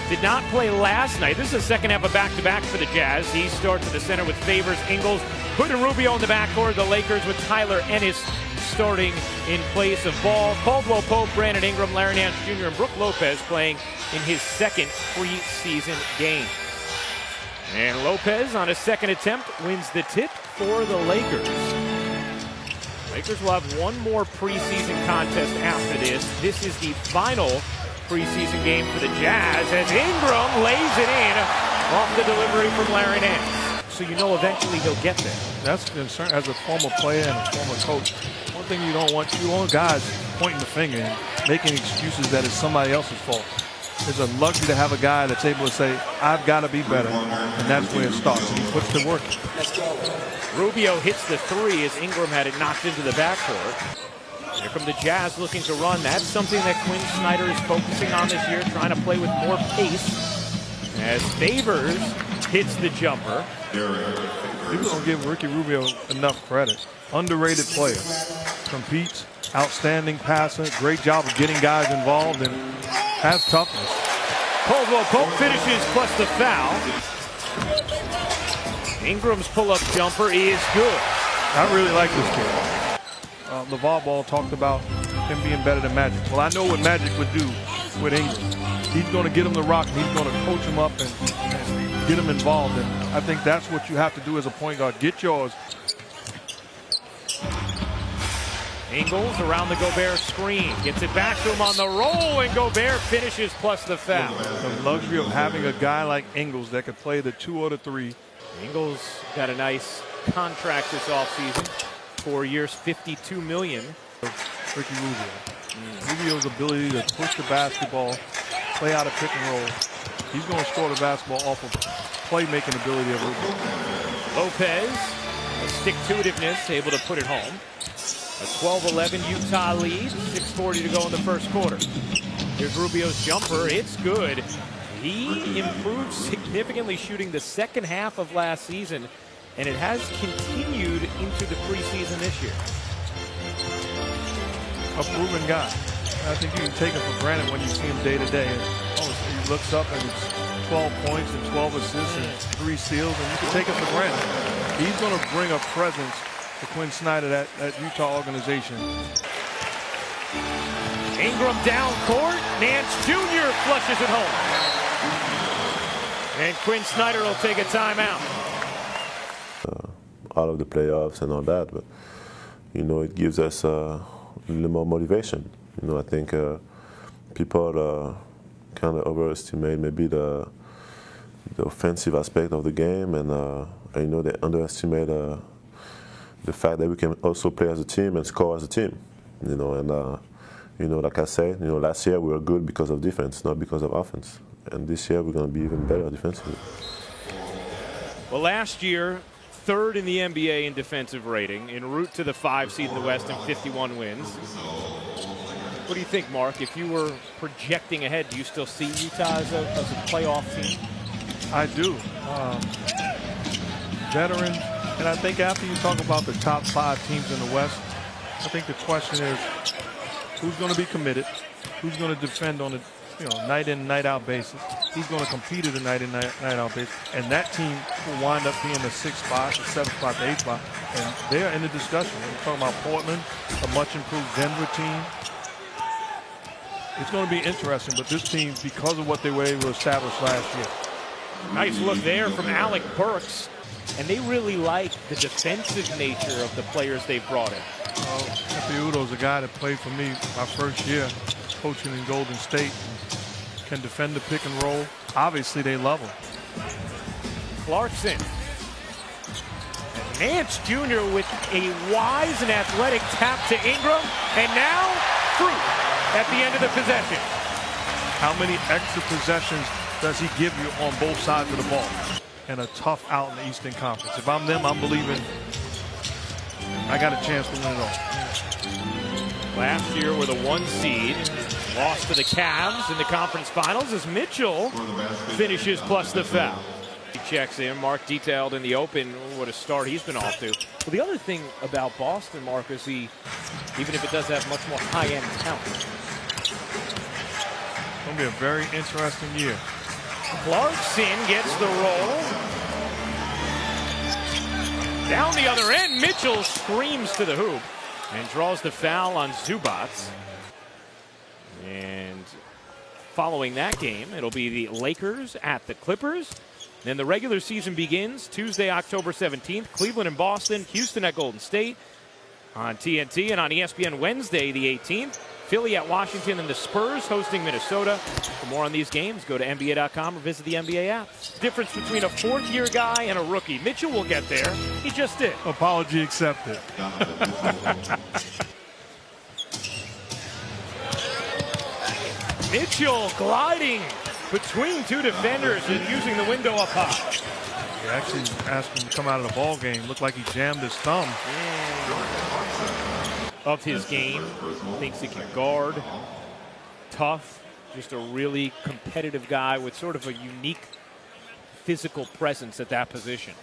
did not play last night. This is the second half of back-to-back for the Jazz. He starts at the center with Favors, Ingles, Hood and Rubio in the backcourt. The Lakers with Tyler Ennis starting in place of Ball. Caldwell Pope, Brandon Ingram, Larry Nance Jr., and Brook Lopez playing in his second preseason game. And Lopez on his second attempt wins the tip for the Lakers. Lakers will have one more preseason contest after this. This is the final preseason game for the Jazz as Ingram lays it in off the delivery from Larry Nance. So you know eventually he'll get there. That's the concern as a former player and a former coach. One thing you don't want guys pointing the finger and making excuses that it's somebody else's fault. It's a luxury to have a guy that's able to say, I've got to be better, and that's where it starts, and he puts to work. Rubio hits the three as Ingram had it knocked into the backcourt. Here come the Jazz looking to run. That's something that Quinn Snyder is focusing on this year, trying to play with more pace. As Favors hits the jumper. People don't give Ricky Rubio enough credit. Underrated player. Competes, outstanding passer, great job of getting guys involved, and has toughness. Caldwell Pope finishes plus the foul. Ingram's pull-up jumper is good. I really like this kid. LeVar Ball talked about him being better than Magic. Well, I know what Magic would do with Ingram. He's going to get him the rock, and he's going to coach him up and get him involved. And I think that's what you have to do as a point guard. Get yours. Ingles around the Gobert screen. Gets it back to him on the roll, and Gobert finishes plus the foul. The luxury of having a guy like Ingles that could play the 2 or the 3. Ingles got a nice contract this offseason. 4 years, $52 million. Ricky Rubio. Rubio's ability to push the basketball, play out a pick and roll. He's going to score the basketball off of playmaking ability of Rubio. Lopez, a stick-to-itiveness, able to put it home. A 12-11 Utah lead, 6:40 to go in the first quarter. Here's Rubio's jumper, it's good. He improved significantly shooting the second half of last season, and it has continued into the preseason this year. A proven guy. I think you can take him for granted when you see him day to day. He looks up and it's 12 points and 12 assists and 3 steals, and you can take it for granted. He's going to bring a presence to Quinn Snyder, that Utah organization. Ingram down court, Nance Jr. flushes it home. And Quinn Snyder will take a timeout. Out of the playoffs and all that, but you know, it gives us a little more motivation. You know, I think people kind of overestimate maybe the offensive aspect of the game, and you know, they underestimate the fact that we can also play as a team and score as a team. You know, and you know, like I said, you know, last year we were good because of defense, not because of offense, and this year we're going to be even better defensively. Well, last year, 3rd in the NBA in defensive rating, en route to the 5 seed in the West and 51 wins. What do you think, Mark? If you were projecting ahead, do you still see Utah as a playoff team? I do. Veterans, and I think after you talk about the top 5 teams in the West, I think the question is who's going to be committed, who's going to defend on a night in, night out basis, who's going to compete at a night in, night out basis, and that team will wind up being the 6th spot, the 7th spot, the 8th spot, and they are in the discussion. We're talking about Portland, a much improved Denver team. It's going to be interesting, but this team, because of what they were able to establish last year. Nice look there from Alec Burks, and they really like the defensive nature of the players they've brought in. Pepe Udoh's a guy that played for me my first year coaching in Golden State. Can defend the pick and roll. Obviously, they love him. Clarkson. Nance Jr. with a wise and athletic tap to Ingram, and now fruit at the end of the possession. How many extra possessions does he give you on both sides of the ball? And a tough out in the Eastern Conference. If I'm them, I'm believing I got a chance to win it all. Last year were the 1 seed. Lost to the Cavs in the conference finals as Mitchell finishes plus the foul. He checks in. Mark detailed in the open what a start he's been off to. Well, the other thing about Boston, Mark, is even if it does have much more high-end talent. It's going to be a very interesting year. Clarkson gets the roll. Down the other end, Mitchell screams to the hoop and draws the foul on Zubac. And following that game, it'll be the Lakers at the Clippers. Then the regular season begins Tuesday, October 17th. Cleveland and Boston, Houston at Golden State on TNT, and on ESPN Wednesday, the 18th. Philly at Washington, and the Spurs hosting Minnesota. For more on these games, go to NBA.com or visit the NBA app. Difference between a fourth-year guy and a rookie. Mitchell will get there. He just did. Apology accepted. Mitchell gliding between two defenders and using the window up high. They actually asked him to come out of the ball game. Looked like he jammed his thumb. Of his game, thinks he can guard, tough, just a really competitive guy with sort of a unique physical presence at that position.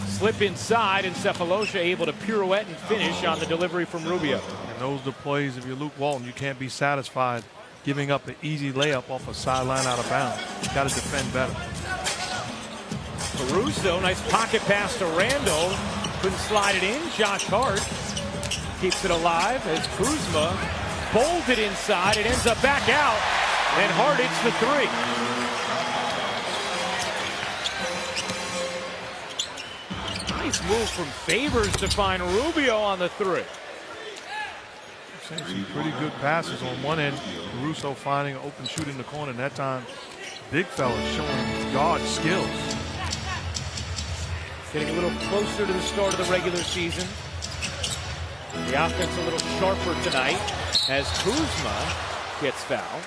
Slip inside, and Cephalosha able to pirouette and finish on the delivery from Rubio. And those are the plays, if you're Luke Walton, you can't be satisfied giving up an easy layup off a sideline out of bounds. You got to defend better. Caruso, nice pocket pass to Randall. Couldn't slide it in. Josh Hart keeps it alive as Kuzma bowled it inside. It ends up back out, and Hart hits the three. Nice move from Favors to find Rubio on the three. Some pretty good passes on one end. Caruso finding an open shoot in the corner, and that time, big fella showing guard skills. Getting a little closer to the start of the regular season. The offense a little sharper tonight as Kuzma gets fouled.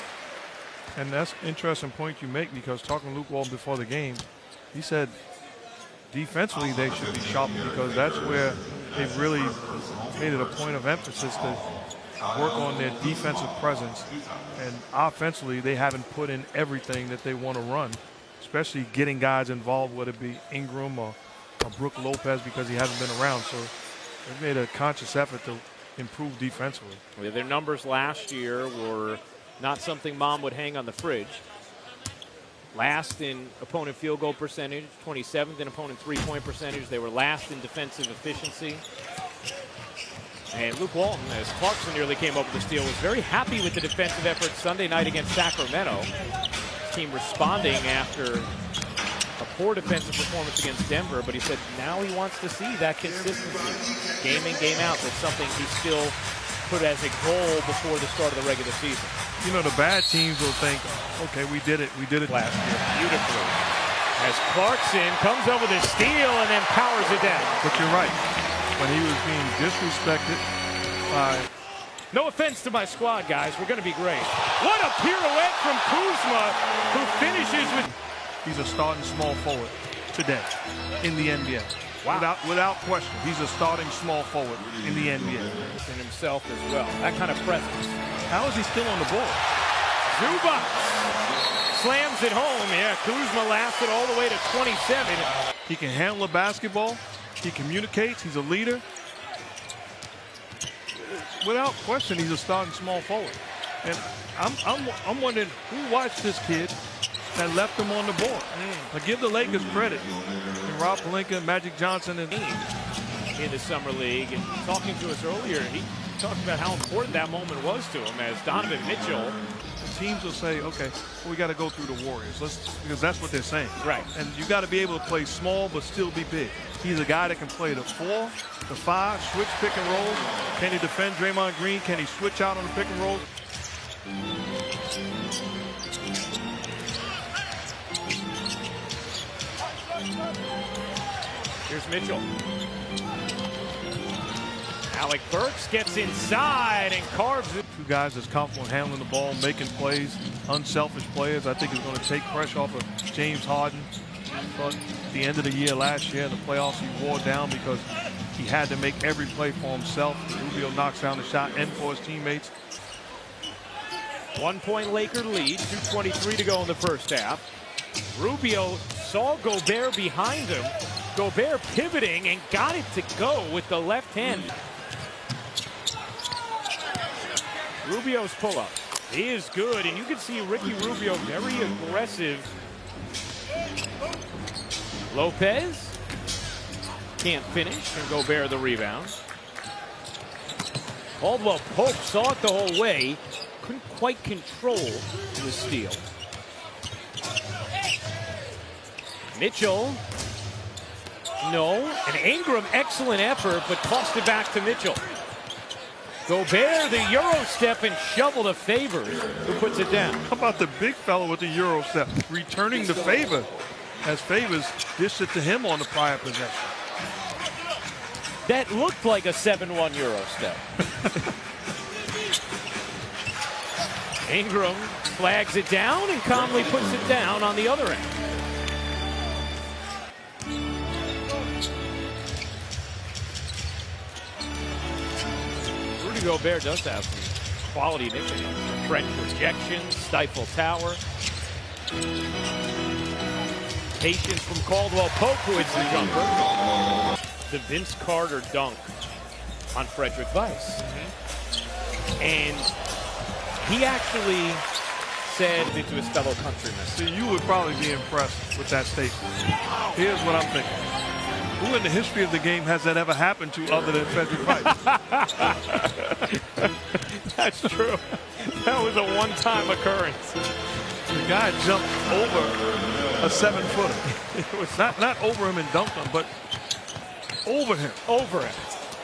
And that's an interesting point you make, because talking to Luke Walton before the game, he said defensively they should be sharper, because that's where they've really made it a point of emphasis to work on their defensive presence. And offensively, they haven't put in everything that they want to run, especially getting guys involved, whether it be Ingram or Brook Lopez, because he hasn't been around. So they've made a conscious effort to improve defensively. Well, their numbers last year were not something Mom would hang on the fridge. Last in opponent field goal percentage, 27th in opponent three-point percentage. They were last in defensive efficiency. And Luke Walton, as Clarkson nearly came up with the steal, was very happy with the defensive effort Sunday night against Sacramento. His team responding after a poor defensive performance against Denver, but he said now he wants to see that consistency. Game in, game out. That's something he still put as a goal before the start of the regular season. You know, the bad teams will think, okay, we did it last year. Beautifully. As Clarkson comes over the steal and then powers it down. But you're right. When he was being disrespected by... No offense to my squad, guys. We're going to be great. What a pirouette from Kuzma, who finishes with... He's a starting small forward today in the NBA. Wow. Without question, he's a starting small forward in the NBA. And himself as well. That kind of presence. How is he still on the board? Zubac slams it home. Yeah, Kuzma lasted all the way to 27. He can handle a basketball. He communicates. He's a leader. Without question, he's a starting small forward. And I'm wondering who watched this kid that left him on the board. Now give the Lakers credit. And Rob Pelinka, Magic Johnson, and in the summer league. And talking to us earlier, he talked about how important that moment was to him as Donovan Mitchell. Teams will say, okay, well, we got to go through the Warriors, because that's what they're saying. Right. And you got to be able to play small but still be big. He's a guy that can play the 4, the 5, switch pick and roll. Can he defend Draymond Green? Can he switch out on the pick and roll? Here's Mitchell. Alec Burks gets inside and carves it. Two guys that's comfortable handling the ball, making plays, unselfish players. I think it's going to take pressure off of James Harden. But at the end of the year last year in the playoffs, he wore down because he had to make every play for himself. Rubio knocks down the shot and for his teammates. 1 point Laker lead, 2:23 to go in the first half. Rubio saw Gobert behind him. Gobert pivoting and got it to go with the left hand. Rubio's pull-up. He is good, and you can see Ricky Rubio very aggressive. Lopez can't finish, and Gobert the rebound. Caldwell Pope saw it the whole way, couldn't quite control the steal. Mitchell, no, and Ingram, excellent effort, but tossed it back to Mitchell. Gobert, the Euro step and shovel to Favors, who puts it down. How about the big fellow with the Euro step, returning the favor as Favors dished it to him on the prior possession. That looked like a 7-1 Euro step. Ingram flags it down, and Conley puts it down on the other end. Rudy Gobert does have some quality nicknames. French rejection, stifle tower. Patience from Caldwell Pope, who hits the jumper. The Vince Carter dunk on Frederick Weiss. And he actually said it to his fellow countrymen. So you would probably be impressed with that statement. Here's what I'm thinking. Who in the history of the game has that ever happened to other than Frederick Weiss? That's true. That was a one-time occurrence. The guy jumped over a 7-footer. It was not over him and dunked him, but over him. Over him.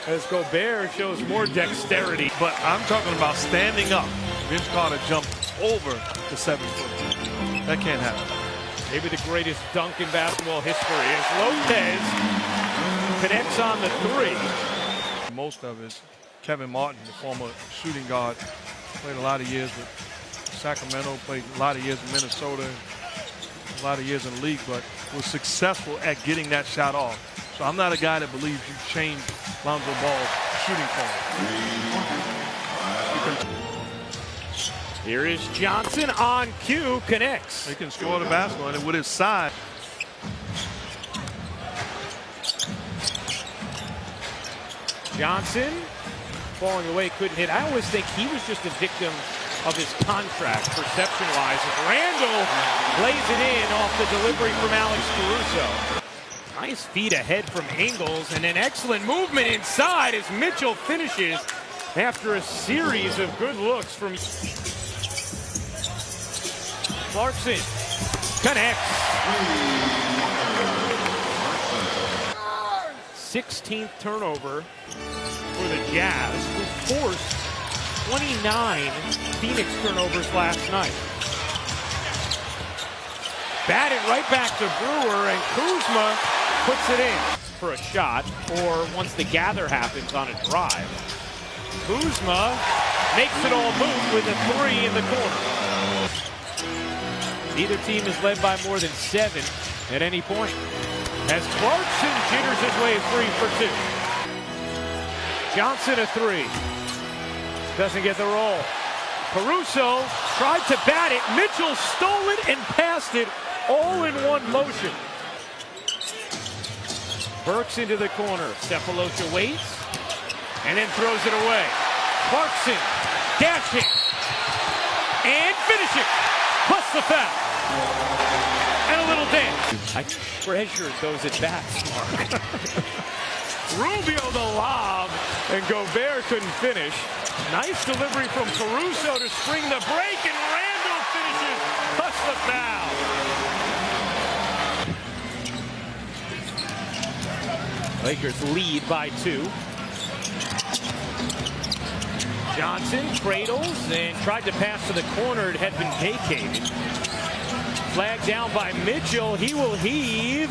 As Gobert shows more dexterity. But I'm talking about standing up. Vince Carter jumped over the 7-footer. That can't happen. Maybe the greatest dunk in basketball history as Lopez connects on the three. Most of it is Kevin Martin, the former shooting guard. Played a lot of years with Sacramento, played a lot of years in Minnesota, a lot of years in the league, but was successful at getting that shot off. So I'm not a guy that believes you change Lonzo Ball's shooting form. Here is Johnson on cue, connects. He can score the basketball, and with his size. Johnson falling away, couldn't hit. I always think he was just a victim of his contract, perception-wise. Randall lays it in off the delivery from Alex Caruso. Nice feed ahead from Ingles, and an excellent movement inside as Mitchell finishes after a series of good looks from Clarkson. Connects. 16th turnover for the Jazz, who forced 29 Phoenix turnovers last night. Batted right back to Brewer, and Kuzma puts it in for a shot, or once the gather happens on a drive. Kuzma makes it all move with a three in the corner. Neither team is led by more than 7 at any point. As Clarkson jitters his way 3 for 2. Johnson a three. Doesn't get the roll. Caruso tried to bat it. Mitchell stole it and passed it all in one motion. Burks into the corner. Cephalosha waits and then throws it away. Clarkson dashing and finishing. Plus the foul. And a little dance. I treasured those at-bats, Mark. Rubio the lob, and Gobert couldn't finish. Nice delivery from Caruso to spring the break, and Randall finishes. Plus the foul. Lakers lead by 2. Johnson cradles and tried to pass to the corner. It had been vacated. Flag down by Mitchell. He will heave.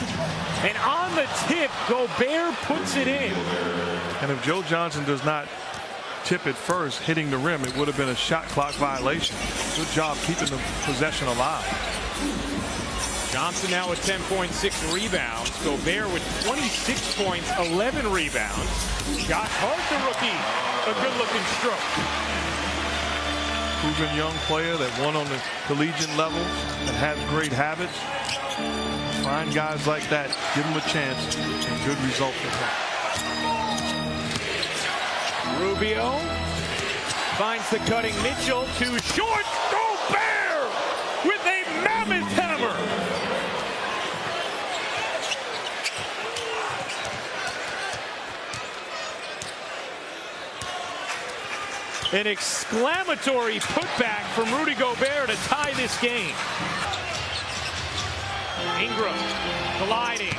And on the tip, Gobert puts it in. And if Joe Johnson does not tip it first, hitting the rim, it would have been a shot clock violation. Good job keeping the possession alive. Johnson now with 10.6 rebounds. Gobert with 26 points, 11 rebounds. Josh Hart, the rookie, a good-looking stroke. Proven young player that won on the collegiate level, that has great habits. Find guys like that, give them a chance, and good results will come. Rubio Finds the cutting Mitchell, too short. Gobert with a mammoth hammer. An exclamatory putback from Rudy Gobert to tie this game. Ingram colliding.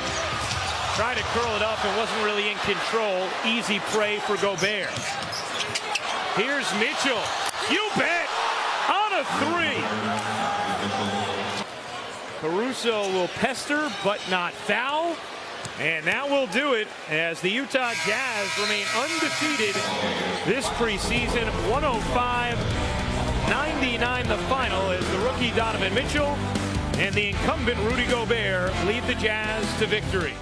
Tried to curl it up and wasn't really in control. Easy prey for Gobert. Here's Mitchell. You bet! On a three. Caruso will pester but not foul. And that will do it as the Utah Jazz remain undefeated this preseason. 105-99 the final as the rookie Donovan Mitchell and the incumbent Rudy Gobert lead the Jazz to victory.